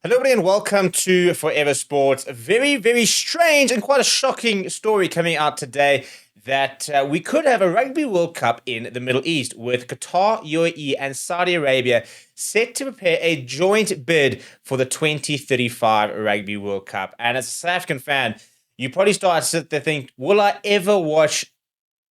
Hello, everybody, and welcome to Forever Sports. A very, very strange and quite a shocking story coming out today that we could have a Rugby World Cup in the Middle East with Qatar, UAE, and Saudi Arabia set to prepare a joint bid for the 2035 Rugby World Cup. And as a South African fan, you probably start to sit there think, will I ever watch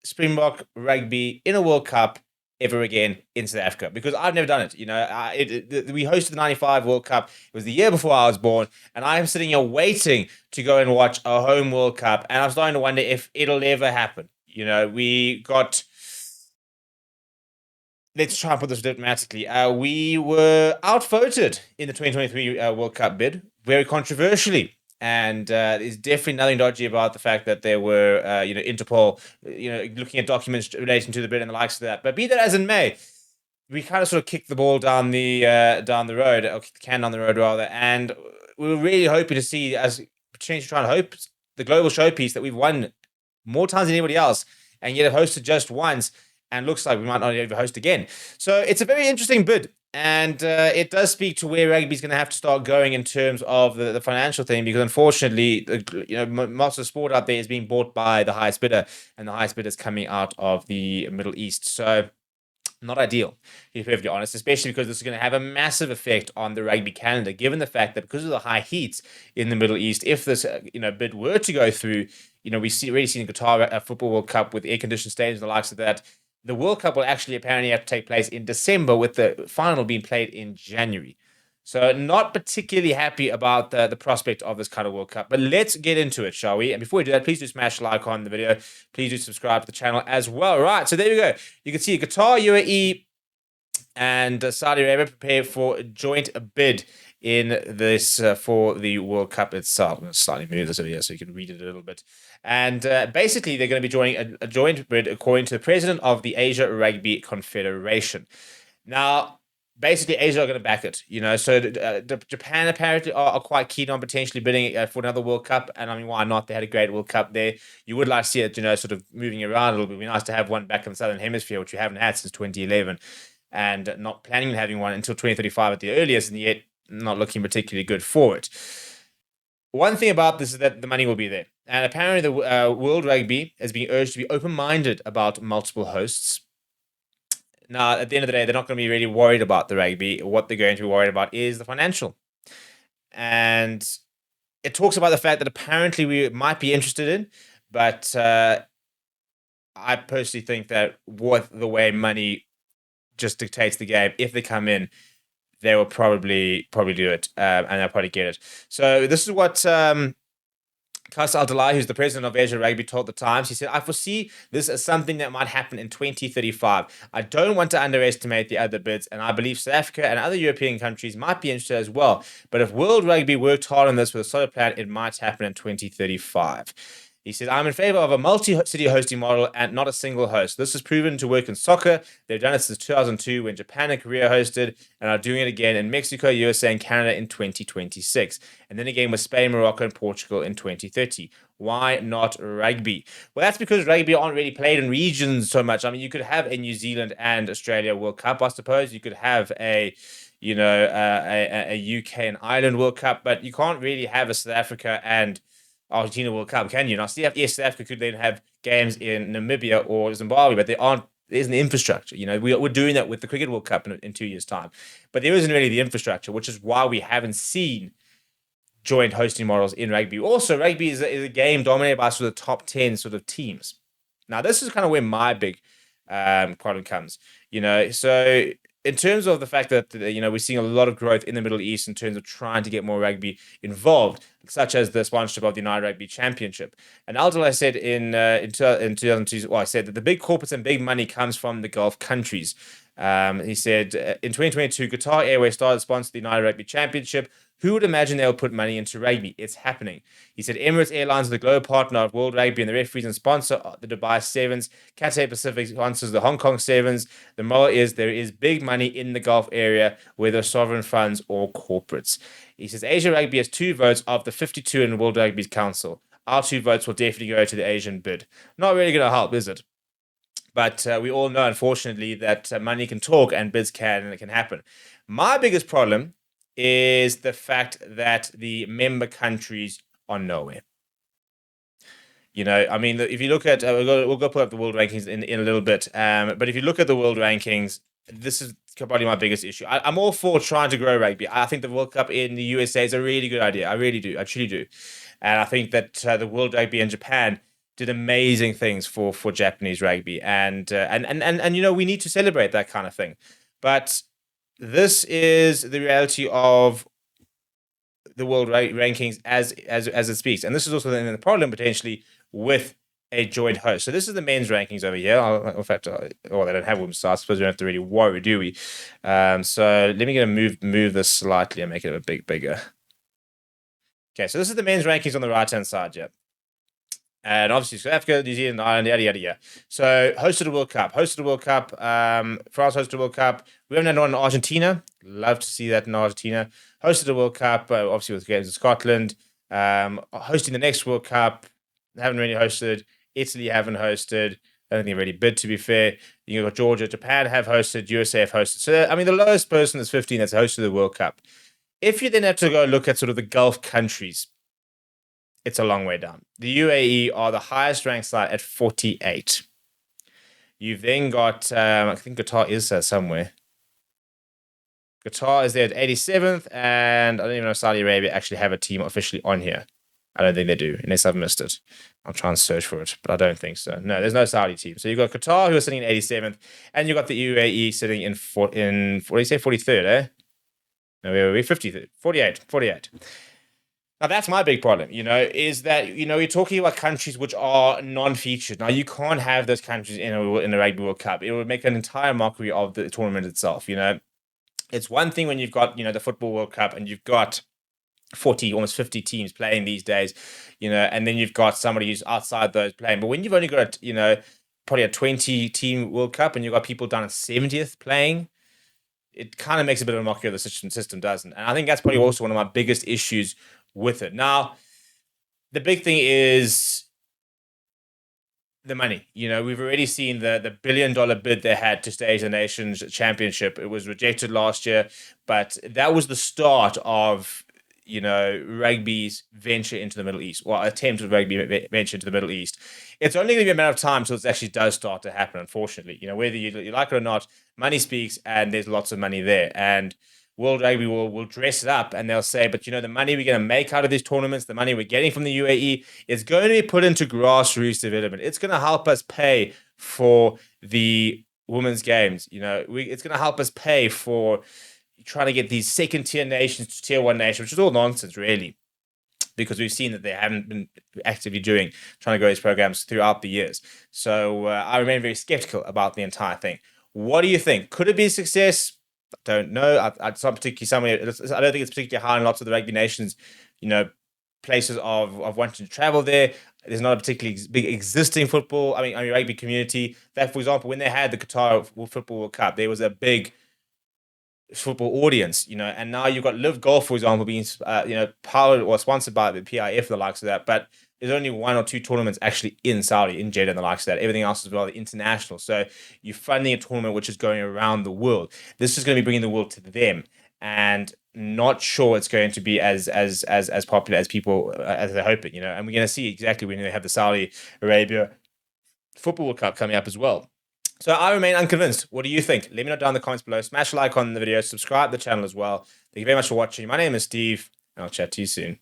Springbok rugby in a World Cup ever again in South Africa? Because I've never done it. We hosted the 95 World Cup. It was the year before I was born, and I'm sitting here waiting to go and watch a home World Cup, and I'm starting to wonder if it'll ever happen. Let's try and put this diplomatically. We were outvoted in the 2023 World Cup bid, very controversially. And there's definitely nothing dodgy about the fact that there were, Interpol, looking at documents relating to the bid and the likes of that. But be that as it may, we kind of sort of kicked the ball down the road, or kicked the can down the road rather. And we were really hoping to see, as potentially trying to hope, the global showpiece that we've won more times than anybody else, and yet have hosted just once. And looks like we might not ever host again. So it's a very interesting bid. And it does speak to where rugby is going to have to start going in terms of the financial thing, because unfortunately, most of the sport out there is being bought by the highest bidder, and the highest bidder is coming out of the Middle East. So not ideal, to be perfectly honest, especially because this is going to have a massive effect on the rugby calendar, given the fact that because of the high heat in the Middle East, if this bid were to go through, we've already seen Qatar a football World Cup with air-conditioned stadiums and the likes of that. The World Cup will actually apparently have to take place in December, with the final being played in January. So not particularly happy about the prospect of this kind of World Cup. But let's get into it, shall we? And before we do that, please do smash like on the video. Please do subscribe to the channel as well. Right, so there we go. You can see Qatar, UAE, and Saudi Arabia prepare for a joint bid in this for the World Cup itself. I'm going to slightly move this over here so you can read it a little bit. And basically, they're going to be joining a joint bid according to the president of the Asia Rugby Confederation. Now, basically, Asia are going to back it. So Japan apparently are quite keen on potentially bidding for another World Cup. And I mean, why not? They had a great World Cup there. You would like to see it, sort of moving around a little bit. It'd be nice to have one back in the Southern Hemisphere, which we haven't had since 2011. And not planning on having one until 2035 at the earliest, and yet not looking particularly good for it. One thing about this is that the money will be there. And apparently the World Rugby is being urged to be open-minded about multiple hosts. Now, at the end of the day, they're not going to be really worried about the rugby. What they're going to be worried about is the financial. And it talks about the fact that apparently we might be interested in, but I personally think that with the way money just dictates the game, if they come in, they will probably do it, and they'll probably get it. So this is what Qais Al-Dalai, who's the president of Asia Rugby, told the Times. He said, "I foresee this as something that might happen in 2035. I don't want to underestimate the other bids, and I believe South Africa and other European countries might be interested as well. But if World Rugby worked hard on this with a solid plan, it might happen in 2035. He said, "I'm in favor of a multi-city hosting model and not a single host. This has proven to work in soccer. They've done it since 2002 when Japan and Korea hosted, and are doing it again in Mexico, USA, and Canada in 2026. And then again with Spain, Morocco, and Portugal in 2030. Why not rugby?" Well, that's because rugby aren't really played in regions so much. I mean, you could have a New Zealand and Australia World Cup, I suppose. You could have a UK and Ireland World Cup, but you can't really have a South Africa and Argentina World Cup, can you? Now, yes, South Africa could then have games in Namibia or Zimbabwe, but there isn't the infrastructure. We're doing that with the Cricket World Cup in 2 years' time, but there isn't really the infrastructure, which is why we haven't seen joint hosting models in rugby. Also, rugby is a game dominated by sort of the top 10 sort of teams. Now, this is kind of where my big problem comes. So in terms of the fact that we're seeing a lot of growth in the Middle East in terms of trying to get more rugby involved, such as the sponsorship of the United Rugby Championship. And Al-Dalai said in 2002, I said that the big corporates and big money comes from the Gulf countries. He said, in 2022, Qatar Airways started to sponsor the United Rugby Championship. Who would imagine they'll put money into rugby? It's happening. He said, Emirates Airlines is the global partner of World Rugby and the referees and sponsor the Dubai Sevens. Cathay Pacific sponsors the Hong Kong Sevens. The model is there is big money in the Gulf area, whether sovereign funds or corporates. He says, Asia Rugby has 2 votes of the 52 in World Rugby's council. Our 2 votes will definitely go to the Asian bid. Not really going to help, is it? But we all know, unfortunately, that money can talk and bids can, and it can happen. My biggest problem is the fact that the member countries are nowhere. You know, I mean, if you look at, we'll go put up the world rankings in a little bit. But if you look at the world rankings, this is probably my biggest issue. I'm all for trying to grow rugby. I think the World Cup in the USA is a really good idea. I really do. I truly do. And I think that the World Rugby in Japan did amazing things for Japanese rugby. And you know, we need to celebrate that kind of thing. But this is the reality of the world rankings as it speaks. And this is also the problem potentially with a joint host. So this is the men's rankings over here. In fact, they don't have women's, so I suppose we don't have to really worry, do we? So let me get a move this slightly and make it a bit bigger. Okay, so this is the men's rankings on the right-hand side, yeah. And obviously South Africa, New Zealand, Ireland, yada, yada, yada. So hosted a World Cup. France hosted a World Cup. We haven't had one in Argentina. Love to see that in Argentina. Hosted a World Cup, obviously with games in Scotland. Hosting the next World Cup. Haven't really hosted. Italy haven't hosted. I don't think they really bid, to be fair. You've got Georgia, Japan have hosted, USA have hosted. So, I mean, the lowest person is 15 that's hosted the World Cup. If you then have to go look at sort of the Gulf countries, it's a long way down. The UAE are the highest ranked side at 48. You've then got, I think Qatar is there somewhere. Qatar is there at 87th, and I don't even know if Saudi Arabia actually have a team officially on here. I don't think they do, unless I've missed it. I'll try and search for it, but I don't think so. No, there's no Saudi team. So you've got Qatar, who are sitting in 87th, and you've got the UAE sitting in what do you say, 43rd, eh? No, we're 53rd, 48. Now, that's my big problem, you know, is that, you know, you're talking about countries which are non-featured. Now, you can't have those countries in the Rugby World Cup. It would make an entire mockery of the tournament itself, you know. It's one thing when you've got, you know, the Football World Cup and you've got 40, almost 50 teams playing these days, you know, and then you've got somebody who's outside those playing. But when you've only got, you know, probably a 20-team World Cup and you've got people down at 70th playing, it kind of makes a bit of a mockery of the system, doesn't? And I think that's probably also one of my biggest issues with it. Now, the big thing is the money. You know, we've already seen the $1 billion bid they had to stage the Nations Championship. It was rejected last year, but that was the start of, you know, rugby's venture into the Middle East, or attempt of rugby venture into the Middle East. It's only going to be a matter of time until it actually does start to happen, unfortunately. You know, whether you like it or not, money speaks, and there's lots of money there. And World Rugby will dress it up, and they'll say, but, you know, the money we're going to make out of these tournaments, the money we're getting from the UAE, is going to be put into grassroots development. It's going to help us pay for the women's games. You know, it's going to help us pay for trying to get these second-tier nations to tier one nations, which is all nonsense, really, because we've seen that they haven't been actively trying to grow these programs throughout the years. So I remain very skeptical about the entire thing. What do you think? Could it be a success? I don't know. It's not particularly I don't think it's particularly high in lots of the rugby nations, you know, places of wanting to travel there. There's not a particularly big existing football, rugby community. That, for example, when they had the Qatar Football World Cup, there was a big football audience, you know, and now you've got Live Golf, for example, being powered or sponsored by the PIF, the likes of that, but there's only one or two tournaments actually in Saudi, in Jeddah, and the likes of that. Everything else is rather international. So you're funding a tournament which is going around the world. This is going to be bringing the world to them, and not sure it's going to be as popular as people as they're hoping, you know. And we're going to see exactly when they have the Saudi Arabia Football World Cup coming up as well. So I remain unconvinced. What do you think? Let me know down in the comments below. Smash a like on the video. Subscribe to the channel as well. Thank you very much for watching. My name is Steve, and I'll chat to you soon.